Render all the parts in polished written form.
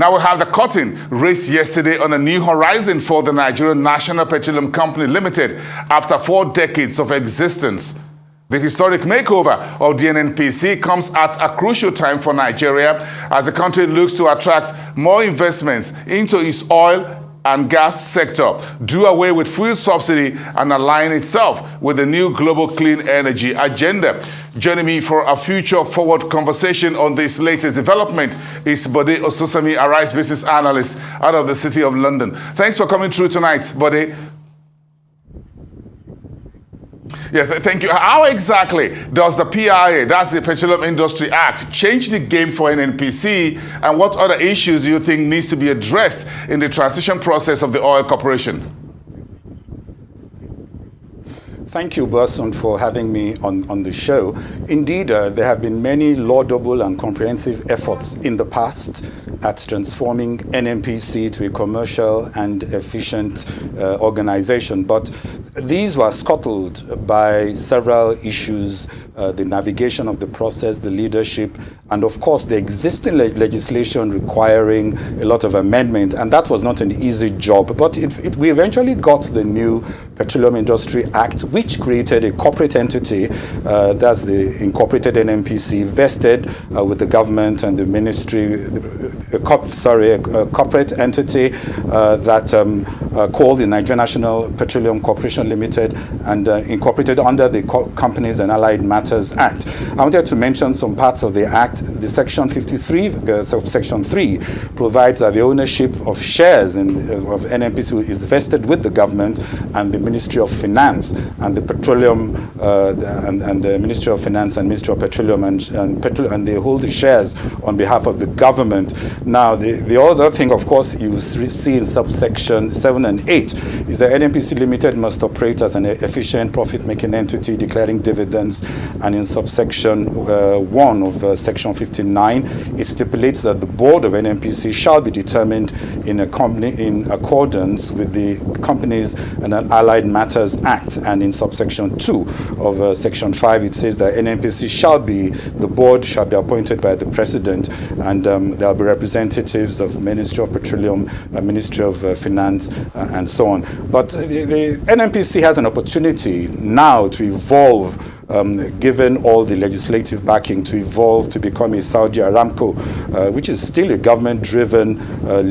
Now we have the curtain raised yesterday on a new horizon for the Nigerian National Petroleum Company Limited after 4 decades of existence. The historic makeover of the NNPC comes at a crucial time for Nigeria as the country looks to attract more investments into its oil and gas sector, do away with fuel subsidy, and align itself with the new global clean energy agenda. Joining me for a future-forward conversation on this latest development is Bode Ososami, a rice business analyst out of the City of London. Thanks for coming through tonight, Bode. Yes, thank you. How exactly does the PIA, that's the Petroleum Industry Act, change the game for NNPC, and what other issues do you think needs to be addressed in the transition process of the oil corporation? Thank you, Burson, for having me on the show. Indeed, there have been many laudable and comprehensive efforts in the past at transforming NNPC to a commercial and efficient organization, but these were scuttled by several issues, the navigation of the process, the leadership, and of course the existing legislation requiring a lot of amendment, and that was not an easy job. But we eventually got the new Petroleum Industry Act, which created a corporate entity, that's the incorporated NNPC, vested with the government and the ministry, a corporate entity that called the Nigerian National Petroleum Corporation Limited and incorporated under the Companies and Allied Matters Act. I wanted to mention some parts of the Act. The Section 53, Subsection 3, provides that the ownership of shares of NNPC is vested with the government and the Ministry of Finance, and the Petroleum and the Ministry of Finance and Ministry of Petroleum, and they hold the shares on behalf of the government. Now, the other thing, of course, you see in subsection 7 and 8 is that NNPC Limited must operate as an efficient profit-making entity declaring dividends, and in subsection 1 of section 59, it stipulates that the board of NNPC shall be determined in accordance with the Companies and Allied Matters Act, and in subsection 2 of section 5, it says that the board shall be appointed by the president, and there will be representatives of Ministry of Petroleum, Ministry of Finance, and so on. But the NNPC has an opportunity now to evolve, given all the legislative backing, to evolve to become a Saudi Aramco, which is still a government-driven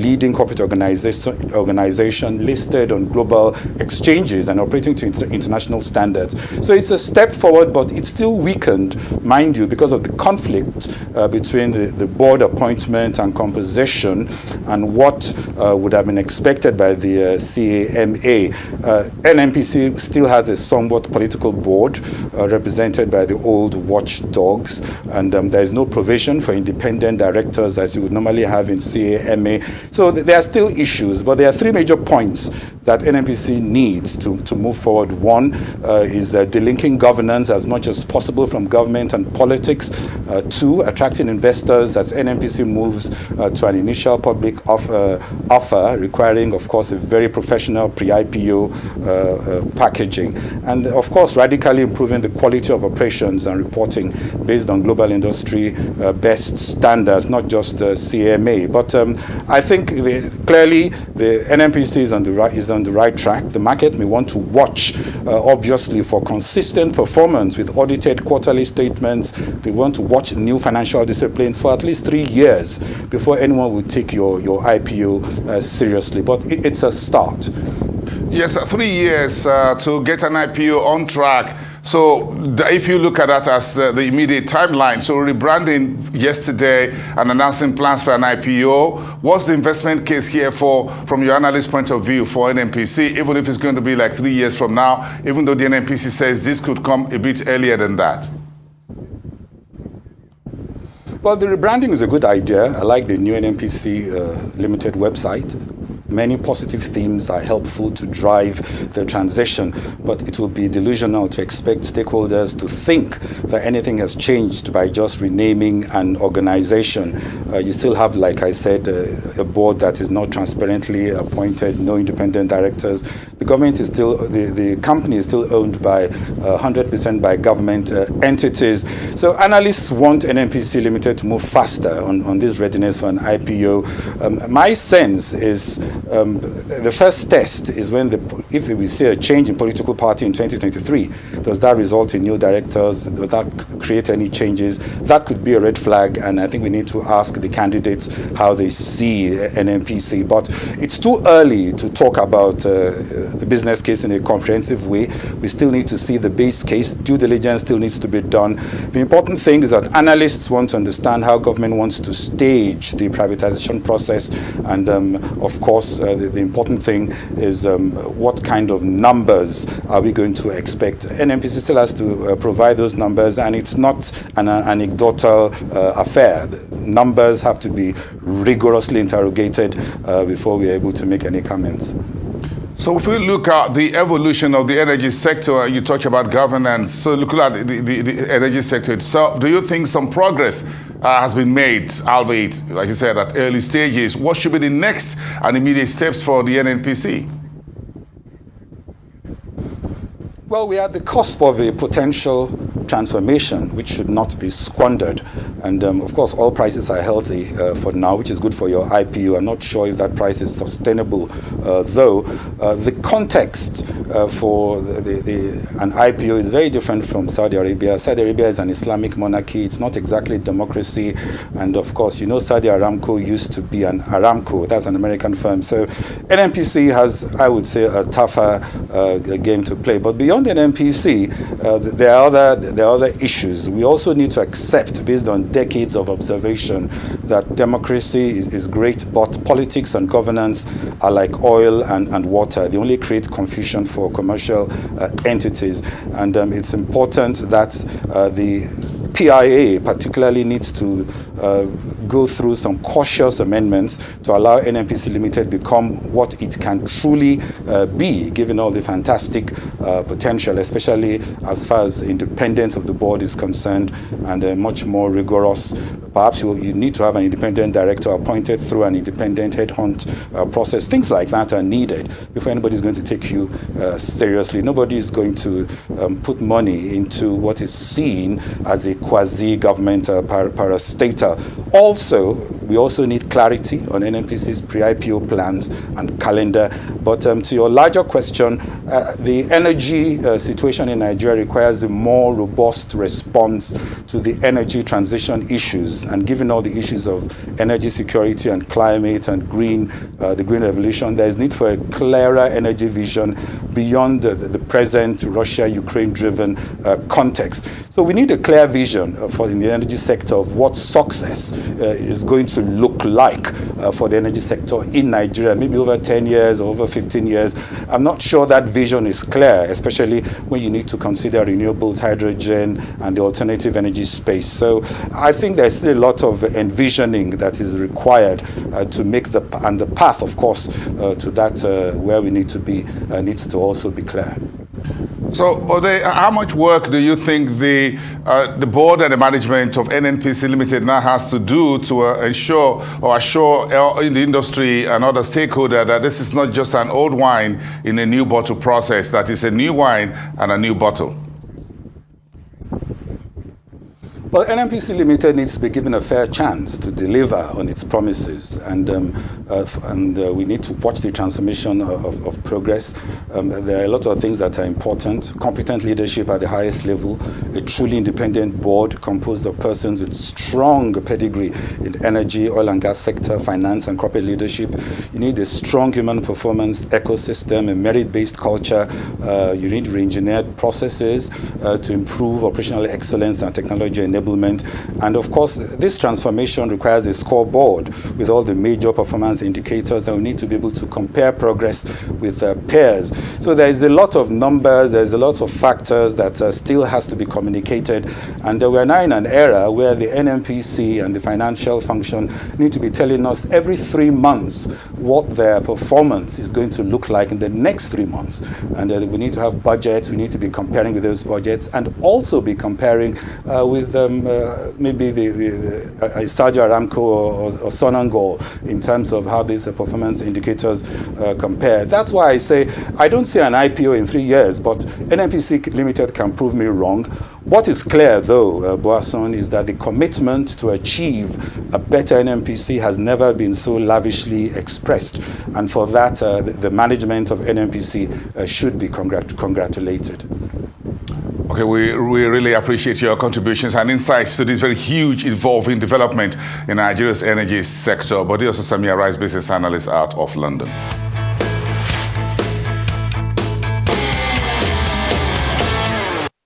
leading corporate organization listed on global exchanges and operating to international standards. So it's a step forward, but it's still weakened, mind you, because of the conflict between the board appointment and composition and what would have been expected by the CAMA. NNPC still has a somewhat political board represented by the old watchdogs, and there is no provision for independent directors as you would normally have in CAMA. So there are still issues, but there are 3 major points that NNPC needs to move forward. One is delinking governance as much as possible from government and politics. 2, attracting investors as NNPC moves to an initial public offer requiring, of course, a very professional pre-IPO packaging. And, of course, radically improving the quality of operations and reporting based on global industry best standards, not just CMA. But I think clearly the NNPC is on the right track. The market may want to watch, obviously, for consistent performance with audited quarterly statements. They want to watch new financial disciplines for at least 3 years before anyone will take your IPO seriously. But it's a start. Yes, 3 years to get an IPO on track. So if you look at that as the immediate timeline, so rebranding yesterday and announcing plans for an IPO, what's the investment case here from your analyst point of view for NNPC, even if it's going to be like 3 years from now, even though the NNPC says this could come a bit earlier than that? Well, the rebranding is a good idea. I like the new NNPC Limited website. Many positive themes are helpful to drive the transition, but it will be delusional to expect stakeholders to think that anything has changed by just renaming an organization. You still have, like I said, a board that is not transparently appointed, no independent directors. The government is still, the company is still owned by 100% by government entities. So analysts want NNPC Limited to move faster on this readiness for an IPO. My sense is the first test is when if we see a change in political party in 2023, does that result in new directors? Does that create any changes? That could be a red flag, and I think we need to ask the candidates how they see NNPC. But it's too early to talk about the business case in a comprehensive way. We still need to see the base case. Due diligence still needs to be done. The important thing is that analysts want to understand how government wants to stage the privatization process, and of course the important thing is what kind of numbers are we going to expect. NNPC still has to provide those numbers, and it's not an anecdotal affair. The numbers have to be rigorously interrogated before we're able to make any comments. So if we look at the evolution of the energy sector, you talk about governance, so looking at the energy sector itself, do you think some progress has been made, albeit, like you said, at early stages? What should be the next and immediate steps for the NNPC? Well, we are at the cusp of a potential transformation which should not be squandered. And of course, oil prices are healthy for now, which is good for your IPO. I'm not sure if that price is sustainable, though. The context for an IPO is very different from Saudi Arabia. Saudi Arabia is an Islamic monarchy. It's not exactly democracy. And of course, you know, Saudi Aramco used to be an Aramco. That's an American firm. So NNPC has, I would say, a tougher game to play. But beyond NNPC, there are other issues. We also need to accept, based on decades of observation, that democracy is great, but politics and governance are like oil and water. They only create confusion for commercial entities. And it's important that the PIA particularly needs to go through some cautious amendments to allow NNPC Limited become what it can truly be, given all the fantastic potential, especially as far as independence of the board is concerned, and a much more rigorous. Perhaps you need to have an independent director appointed through an independent headhunt process. Things like that are needed before anybody is going to take you seriously. Nobody is going to put money into what is seen as a quasi-government parastatal. Also, we also need clarity on NNPC's pre-IPO plans and calendar. But to your larger question, the energy situation in Nigeria requires a more robust response to the energy transition issues. And given all the issues of energy security and climate and the green revolution, there is need for a clearer energy vision beyond the present Russia-Ukraine-driven context. So we need a clear vision in the energy sector of what success is going to look like for the energy sector in Nigeria, maybe over 10 years or over 15 years. I'm not sure that vision is clear, especially when you need to consider renewables, hydrogen, and the alternative energy space. So I think there's still a lot of envisioning that is required to make the path, of course, to that where we need to be needs to also be clear. So, Bode, how much work do you think the board and the management of NNPC Limited now has to do to ensure or assure in the industry and other stakeholders that this is not just an old wine in a new bottle process, that is a new wine and a new bottle? Well, NNPC Limited needs to be given a fair chance to deliver on its promises, and we need to watch the transformation of progress. There are a lot of things that are important. Competent leadership at the highest level, a truly independent board composed of persons with strong pedigree in energy, oil and gas sector, finance, and corporate leadership. You need a strong human performance ecosystem, a merit-based culture. You need re-engineered processes to improve operational excellence and technology enablement. enablement. And of course, this transformation requires a scoreboard with all the major performance indicators, and we need to be able to compare progress with peers. So there is a lot of numbers, there's a lot of factors that still has to be communicated. And we're now in an era where the NNPC and the financial function need to be telling us every 3 months what their performance is going to look like in the next 3 months. And we need to have budgets, we need to be comparing with those budgets, and also be comparing with maybe the Saudi Aramco or Sonangol in terms of how these performance indicators compare. That's why I say I don't see an IPO in 3 years, but NNPC Limited can prove me wrong. What is clear, though, Boason, is that the commitment to achieve a better NNPC has never been so lavishly expressed. And for that, the management of NNPC should be congratulated. Okay, we really appreciate your contributions and insights to this very huge, evolving development in Nigeria's energy sector. Bode Ososami, Arise business analyst out of London.